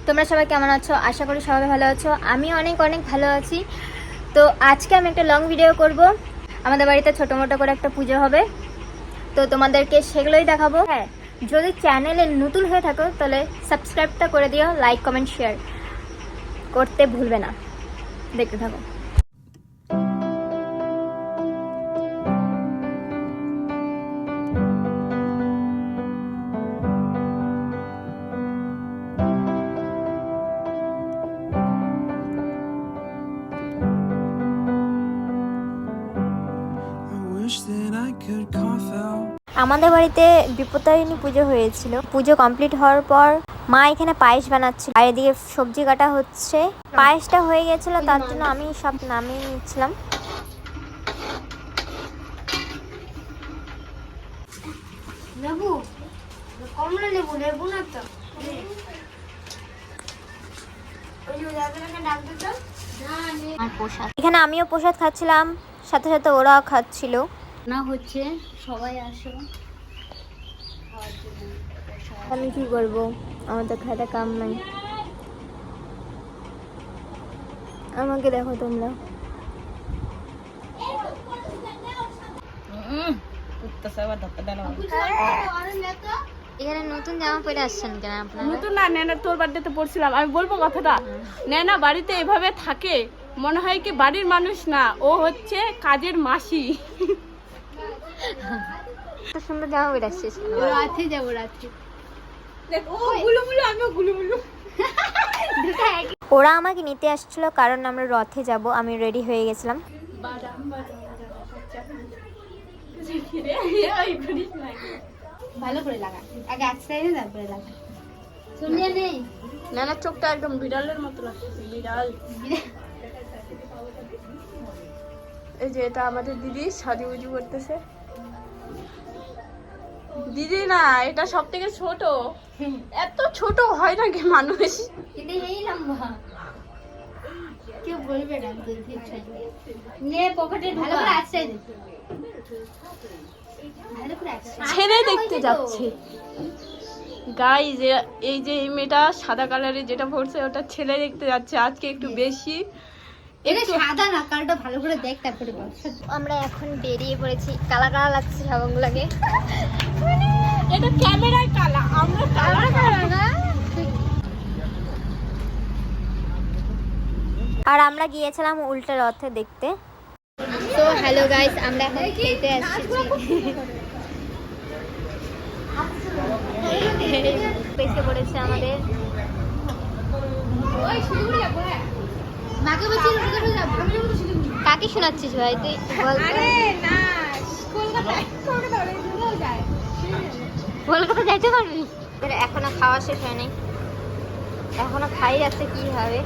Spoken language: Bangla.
তোমরা সবাই কেমন আছো? আশা করি সবাই ভালো আছো। আমি অনেক অনেক ভালো আছি। তো আজকে আমি একটা লং ভিডিও করব। আমাদের বাড়িতে ছোটো মোটো করে একটা পুজো হবে, তো তোমাদেরকে সেগুলোই দেখাবো। হ্যাঁ, যদি চ্যানেলে নতুন হয়ে থাকো তাহলে সাবস্ক্রাইবটা করে দিও, লাইক কমেন্ট শেয়ার করতে ভুলবে না। দেখতে থাকো। আমাদের বাড়িতে বিপত্তারিণী পুজো হয়েছিল। পুজো কমপ্লিট হওয়ার পর মা এখানে পায়েস বানাচ্ছিল, আর এদিকে সবজি কাটা হচ্ছে। পায়েসটা হয়ে গেছিল, তার জন্য আমি সব নামিয়ে নিচ্ছিলাম। লেবু কমলা লেবু লেবু না তো এখানে আমিও প্রসাদ খাচ্ছিলাম, সাথে সাথে ওরাও খাচ্ছিল। না হচ্ছে সবাই আসো। আমি কি করবো, আমার তো খাতা কাম নাই। আমাকে দেখো তোমরা। এখানে নতুন জামা পরে আসছেন কেন আপনারা? নতুন না, নেনা তোর বাড়িতে পড়ছিলাম। আমি বলবো কথাটা, নেনা বাড়িতে এভাবে থাকে মনে হয় কি বাড়ির মানুষ না, ও হচ্ছে কাজের মাসি। এত সুন্দর জামা পরে আসছিস। রাতে যাবো রাতে। দেখ ও গুলুমুলু, আমিও গুলুমুলু। ওরা আমাকে নিতে আসছিল কারণ আমরা রথে যাব। আমি রেডি হয়ে গেছিলাম। ভালো করে লাগা, আগে এক সাইডে তারপরে লাগা। শুনিয়ে নেই নেনার চোখটা একদম বিড়ালের মতো লাগছে, বিড়াল। এই যে এটা আমাদের দিদি সাজুগুজু করতেছে। দিদি না, এটা সব থেকে ছোট। এত ছোট হয় নাকি মানুষ? এটা এই লম্বা, কেউ বলবে না। নে পকেটে ভালো করে এক সাইডে, ভালো করে এক সাইডে ছেলে দেখতে যাচ্ছে গাইজ। এই যে এই মেয়েটা সাদা কালারের যেটা পড়ছে ওটা ছেলে দেখতে যাচ্ছে আজকে একটু বেশি। এটা সাদা না, কালটা ভালো করে দেখ তারপরে বল। আমরা এখন বেরিয়ে পড়েছি। কালা কালা লাগছে সবগুলোকে। এটা ক্যামেরায় কালা, আমরা কালা না। আর আমরা গিয়েছিলাম উল্টা রথে দেখতে। তো হ্যালো গাইস, আমরা এখন খেতে আসছি। পেছে পড়েছে আমাদের। মাকে বলছি কোথায় যাব, আমি যাবো তো শিলিগুড়ি। কাকে শোনাচ্ছিস ভাই তুই? বল। না, কলকাতায় যায়। কলকাতা যাইতে পারবি? এখনো খাওয়া শেষ হয়নি, এখনো খাই যাচ্ছে কিভাবে।